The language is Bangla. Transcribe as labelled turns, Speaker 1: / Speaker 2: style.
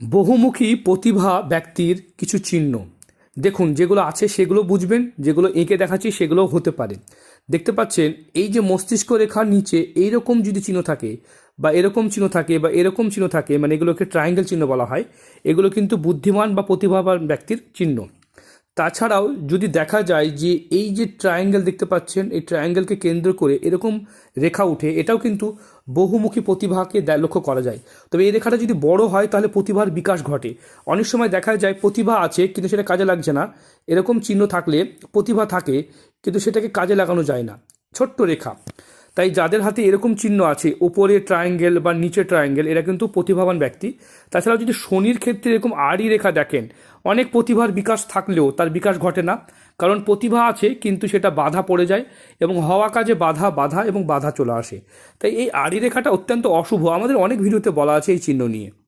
Speaker 1: বহুমুখী প্রতিভা ব্যক্তির কিছু চিহ্ন দেখুন, যেগুলো আছে সেগুলো বুঝবেন, যেগুলো এঁকে দেখাচ্ছি সেগুলোও হতে পারে। দেখতে পাচ্ছেন এই যে মস্তিষ্ক রেখার নিচে এইরকম যদি চিহ্ন থাকে বা এরকম চিহ্ন থাকে বা এরকম চিহ্ন থাকে, মানে এগুলোকে ট্রায়াঙ্গেল চিহ্ন বলা হয়। এগুলো কিন্তু বুদ্ধিমান বা প্রতিভাবান ব্যক্তির চিহ্ন। তাছাড়াও যদি দেখা যায় যে এই যে ট্রায়াঙ্গেল দেখতে পাচ্ছেন, এই ট্রায়াঙ্গেলকে কেন্দ্র করে এরকম রেখা উঠে, এটাও কিন্তু বহুমুখী প্রতিভাকে লক্ষ্য করা যায়। তবে এই রেখাটা যদি বড় হয় তাহলে প্রতিভার বিকাশ ঘটে। অনেক সময় দেখা যায় প্রতিভা আছে কিন্তু সেটা কাজে লাগছে না, এরকম চিহ্ন থাকলে প্রতিভা থাকে কিন্তু সেটাকে কাজে লাগানো যায় না, ছোট্ট রেখা। তাই যাদের হাতে এরকম চিহ্ন আছে, ওপরে ট্রায়াঙ্গেল বা নিচে ট্রায়াঙ্গেল, এরা কিন্তু প্রতিভাবান ব্যক্তি। তাছাড়াও যদি শনির ক্ষেত্রে এরকম আড়ি রেখা দেখেন, অনেক প্রতিভার বিকাশ থাকলেও তার বিকাশ ঘটে না, কারণ প্রতিভা আছে কিন্তু সেটা বাধা পড়ে যায় এবং হওয়া কাজে বাধা বাধা এবং বাধা চলে আসে। তাই এই আড়ি রেখাটা অত্যন্ত অশুভ, আমাদের অনেক ভিডিওতে বলা আছে এই চিহ্ন নিয়ে।